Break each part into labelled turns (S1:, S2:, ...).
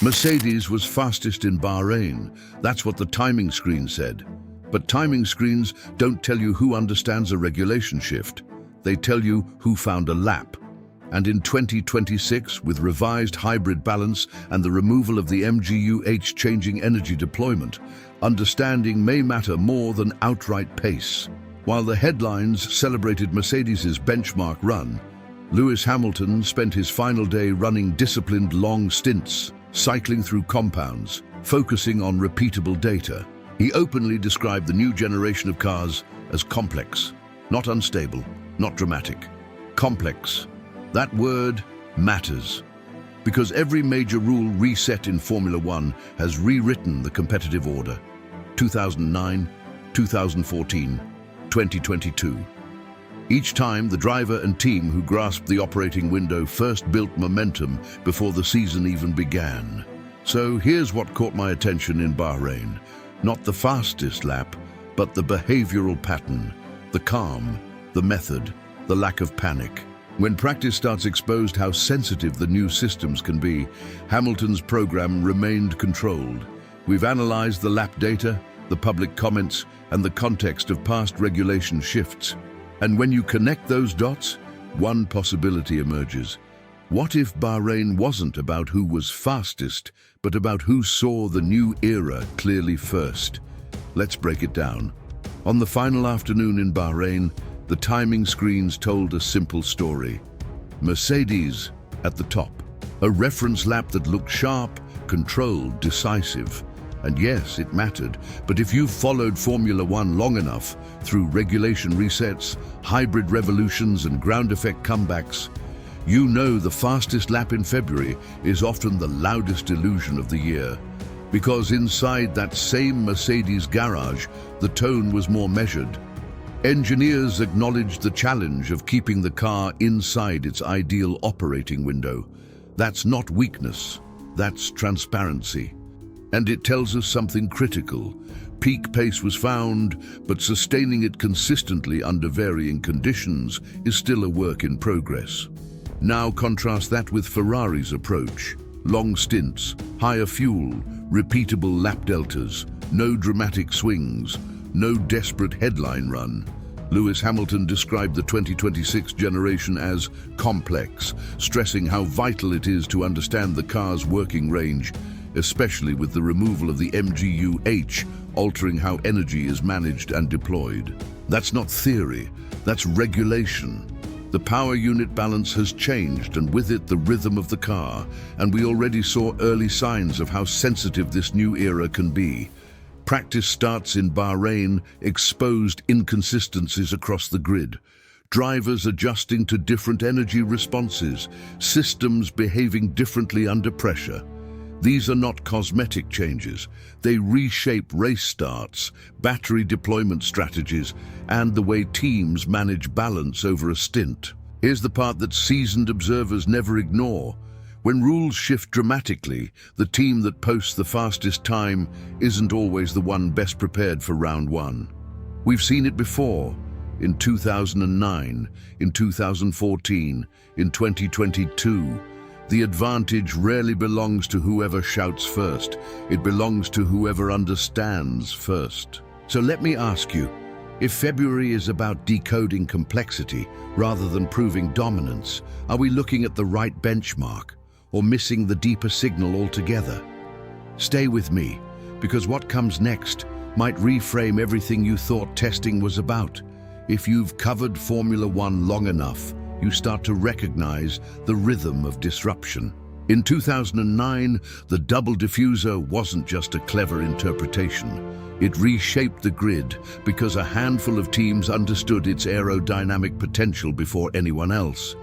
S1: Mercedes was fastest in Bahrain. That's what the timing screen said. But timing screens don't tell you who understands a regulation shift. They tell you who found a lap. And in 2026, with revised hybrid balance and the removal of the MGU-H changing energy deployment, understanding may matter more than outright pace. While the headlines celebrated Mercedes's benchmark run, Lewis Hamilton spent his final day running disciplined long stints, cycling through compounds, focusing on repeatable data. He openly described the new generation of cars as complex, not unstable, not dramatic. Complex. That word matters, because every major rule reset in Formula One has rewritten the competitive order. 2009, 2014, 2022. Each time, the driver and team who grasped the operating window first built momentum before the season even began. So here's what caught my attention in Bahrain. Not the fastest lap, but the behavioral pattern, the calm, the method, the lack of panic. When practice starts exposed how sensitive the new systems can be, Hamilton's program remained controlled. We've analyzed the lap data, the public comments, and the context of past regulation shifts. And when you connect those dots, one possibility emerges. What if Bahrain wasn't about who was fastest, but about who saw the new era clearly first? Let's break it down. On the final afternoon in Bahrain, the timing screens told a simple story. Mercedes at the top. A reference lap that looked sharp, controlled, decisive. And yes, it mattered, but if you've followed Formula One long enough, through regulation resets, hybrid revolutions and ground effect comebacks, you know the fastest lap in February is often the loudest illusion of the year. Because inside that same Mercedes garage, the tone was more measured. Engineers acknowledged the challenge of keeping the car inside its ideal operating window. That's not weakness, that's transparency. And it tells us something critical. Peak pace was found, but sustaining it consistently under varying conditions is still a work in progress. Now contrast that with Ferrari's approach. Long stints, higher fuel, repeatable lap deltas, no dramatic swings, no desperate headline run. Lewis Hamilton described the 2026 generation as complex, stressing how vital it is to understand the car's working range, especially with the removal of the MGU-H, altering how energy is managed and deployed. That's not theory, that's regulation. The power unit balance has changed, and with it the rhythm of the car, and we already saw early signs of how sensitive this new era can be. Practice starts in Bahrain, exposed inconsistencies across the grid. Drivers adjusting to different energy responses, systems behaving differently under pressure. These are not cosmetic changes. They reshape race starts, battery deployment strategies, and the way teams manage balance over a stint. Here's the part that seasoned observers never ignore. When rules shift dramatically, the team that posts the fastest time isn't always the one best prepared for round one. We've seen it before, in 2009, in 2014, in 2022. The advantage rarely belongs to whoever shouts first. It belongs to whoever understands first. So let me ask you, if February is about decoding complexity rather than proving dominance, are we looking at the right benchmark or missing the deeper signal altogether? Stay with me, because what comes next might reframe everything you thought testing was about. If you've covered Formula One long enough, you start to recognize the rhythm of disruption. In 2009, the double diffuser wasn't just a clever interpretation. It reshaped the grid because a handful of teams understood its aerodynamic potential before anyone else.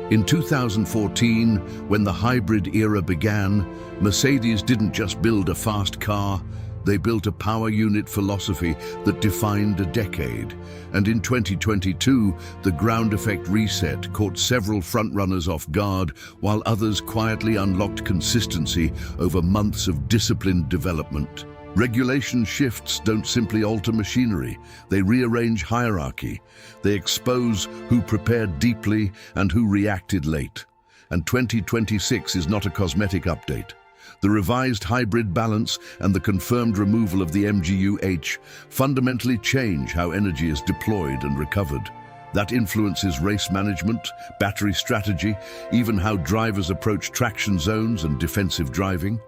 S1: In 2014, when the hybrid era began, Mercedes didn't just build a fast car, they built a power unit philosophy that defined a decade. And in 2022, the ground effect reset caught several frontrunners off guard, while others quietly unlocked consistency over months of disciplined development. Regulation shifts don't simply alter machinery, they rearrange hierarchy. They expose who prepared deeply and who reacted late. And 2026 is not a cosmetic update. The revised hybrid balance and the confirmed removal of the MGU-H fundamentally change how energy is deployed and recovered. That influences race management, battery strategy, even how drivers approach traction zones and defensive driving.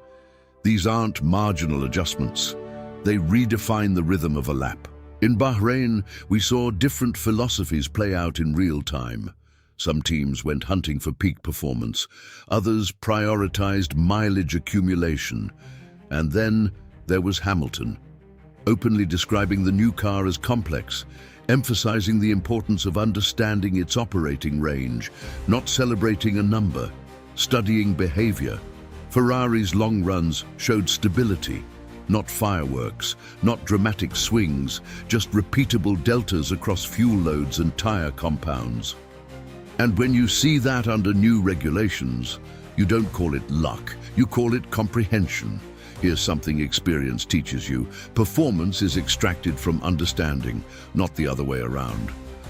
S1: These aren't marginal adjustments. They redefine the rhythm of a lap. In Bahrain, we saw different philosophies play out in real time. Some teams went hunting for peak performance, others prioritized mileage accumulation. And then there was Hamilton, openly describing the new car as complex, emphasizing the importance of understanding its operating range, not celebrating a number, studying behavior. Ferrari's long runs showed stability, not fireworks, not dramatic swings, just repeatable deltas across fuel loads and tire compounds. And when you see that under new regulations, you don't call it luck, you call it comprehension. Here's something experience teaches you. Performance is extracted from understanding, not the other way around.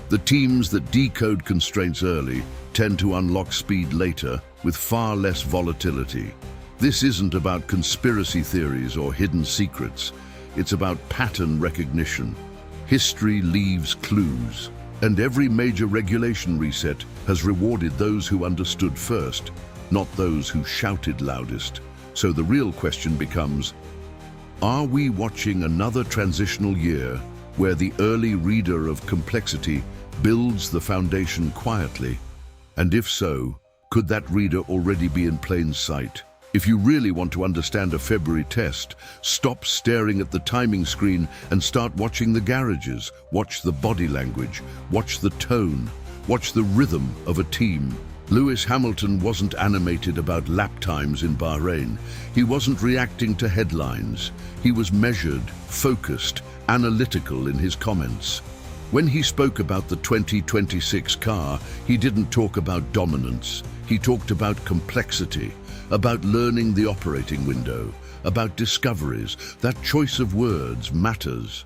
S1: The teams that decode constraints early tend to unlock speed later with far less volatility. This isn't about conspiracy theories or hidden secrets. It's about pattern recognition. History leaves clues. And every major regulation reset has rewarded those who understood first, not those who shouted loudest. So the real question becomes, are we watching another transitional year where the early reader of complexity builds the foundation quietly? And if so, could that reader already be in plain sight? If you really want to understand a February test, stop staring at the timing screen and start watching the garages. Watch the body language, watch the tone, watch the rhythm of a team. Lewis Hamilton wasn't animated about lap times in Bahrain. He wasn't reacting to headlines. He was measured, focused, analytical in his comments. When he spoke about the 2026 car, he didn't talk about dominance. He talked about complexity, about learning the operating window, about discoveries. That choice of words matters.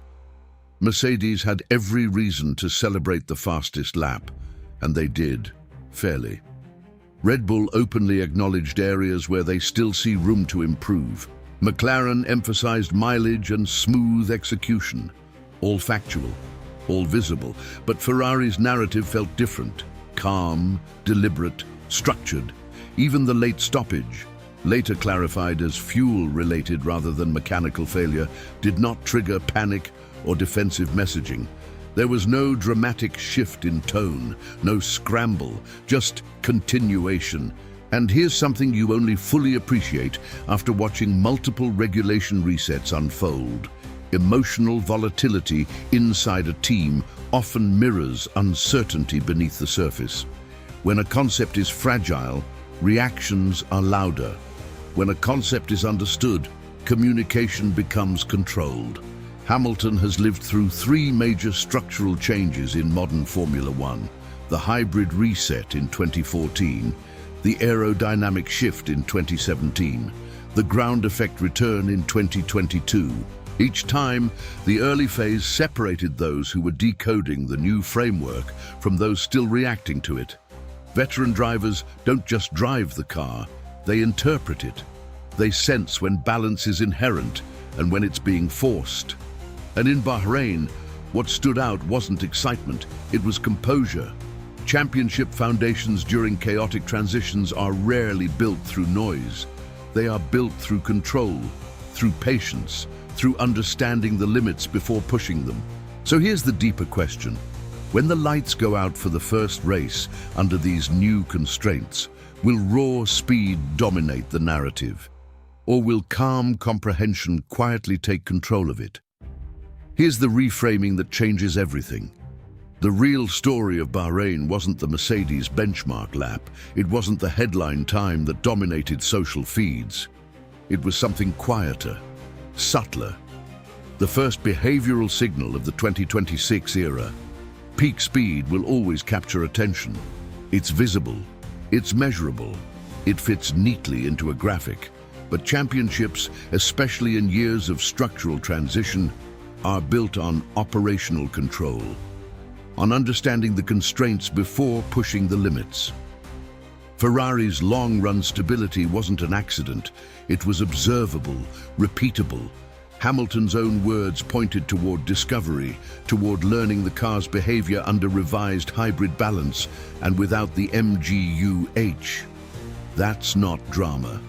S1: Mercedes had every reason to celebrate the fastest lap, and they did, fairly. Red Bull openly acknowledged areas where they still see room to improve. McLaren emphasized mileage and smooth execution, all factual, all visible, but Ferrari's narrative felt different, calm, deliberate, structured. Even the late stoppage, later clarified as fuel-related rather than mechanical failure, did not trigger panic or defensive messaging. There was no dramatic shift in tone, no scramble, just continuation. And here's something you only fully appreciate after watching multiple regulation resets unfold. Emotional volatility inside a team often mirrors uncertainty beneath the surface. When a concept is fragile, reactions are louder. When a concept is understood, communication becomes controlled. Hamilton has lived through three major structural changes in modern Formula One: the hybrid reset in 2014, the aerodynamic shift in 2017, the ground effect return in 2022. Each time, the early phase separated those who were decoding the new framework from those still reacting to it. Veteran drivers don't just drive the car, they interpret it. They sense when balance is inherent and when it's being forced. And in Bahrain, what stood out wasn't excitement, it was composure. Championship foundations during chaotic transitions are rarely built through noise. They are built through control, through patience, through understanding the limits before pushing them. So here's the deeper question. When the lights go out for the first race under these new constraints, will raw speed dominate the narrative? Or will calm comprehension quietly take control of it? Here's the reframing that changes everything. The real story of Bahrain wasn't the Mercedes benchmark lap. It wasn't the headline time that dominated social feeds. It was something quieter, subtler. The first behavioral signal of the 2026 era. Peak speed will always capture attention. It's visible, it's measurable, it fits neatly into a graphic. But championships, especially in years of structural transition, are built on operational control, on understanding the constraints before pushing the limits. Ferrari's long-run stability wasn't an accident. It was observable, repeatable. Hamilton's own words pointed toward discovery, toward learning the car's behavior under revised hybrid balance and without the MGU-H. That's not drama.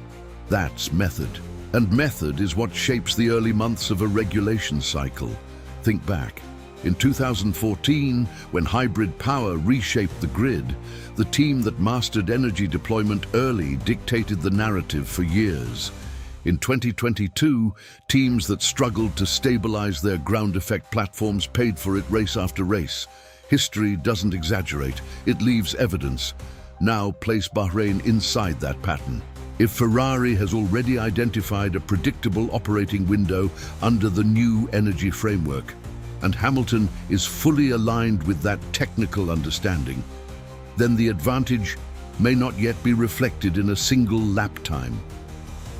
S1: That's method. And method is what shapes the early months of a regulation cycle. Think back. In 2014, when hybrid power reshaped the grid, the team that mastered energy deployment early dictated the narrative for years. In 2022, teams that struggled to stabilize their ground effect platforms paid for it race after race. History doesn't exaggerate, it leaves evidence. Now place Bahrain inside that pattern. If Ferrari has already identified a predictable operating window under the new energy framework, and Hamilton is fully aligned with that technical understanding, then the advantage may not yet be reflected in a single lap time.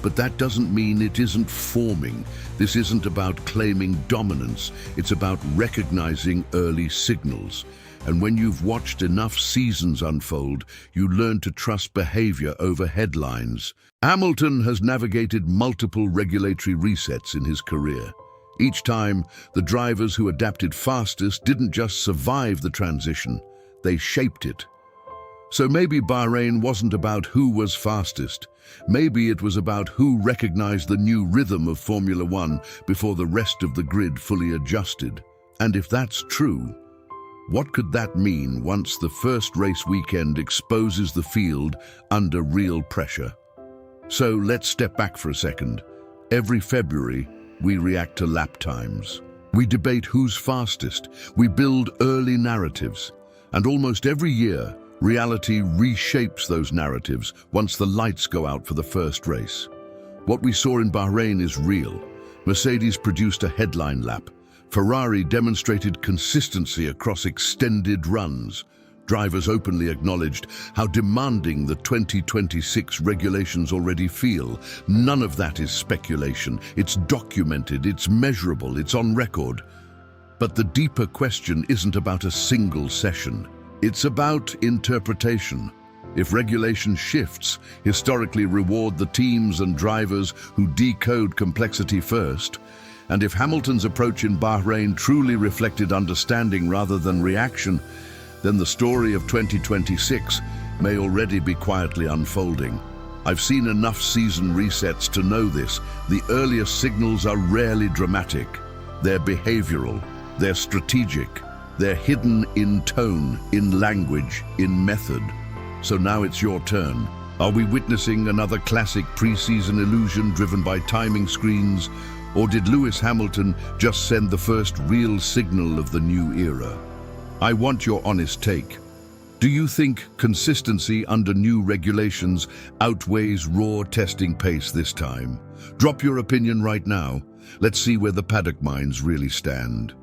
S1: But that doesn't mean it isn't forming. This isn't about claiming dominance, it's about recognizing early signals. And when you've watched enough seasons unfold, you learn to trust behavior over headlines. Hamilton has navigated multiple regulatory resets in his career. Each time, the drivers who adapted fastest didn't just survive the transition, they shaped it. So maybe Bahrain wasn't about who was fastest. Maybe it was about who recognized the new rhythm of Formula One before the rest of the grid fully adjusted. And if that's true, what could that mean once the first race weekend exposes the field under real pressure? So let's step back for a second. Every February, we react to lap times. We debate who's fastest. We build early narratives. And almost every year, reality reshapes those narratives once the lights go out for the first race. What we saw in Bahrain is real. Mercedes produced a headline lap. Ferrari demonstrated consistency across extended runs. Drivers openly acknowledged how demanding the 2026 regulations already feel. None of that is speculation. It's documented, it's measurable, it's on record. But the deeper question isn't about a single session. It's about interpretation. If regulation shifts, historically reward the teams and drivers who decode complexity first. And if Hamilton's approach in Bahrain truly reflected understanding rather than reaction, then the story of 2026 may already be quietly unfolding. I've seen enough season resets to know this. The earliest signals are rarely dramatic. They're behavioral, they're strategic, they're hidden in tone, in language, in method. So now it's your turn. Are we witnessing another classic pre-season illusion driven by timing screens? Or did Lewis Hamilton just send the first real signal of the new era? I want your honest take. Do you think consistency under new regulations outweighs raw testing pace this time? Drop your opinion right now. Let's see where the paddock minds really stand.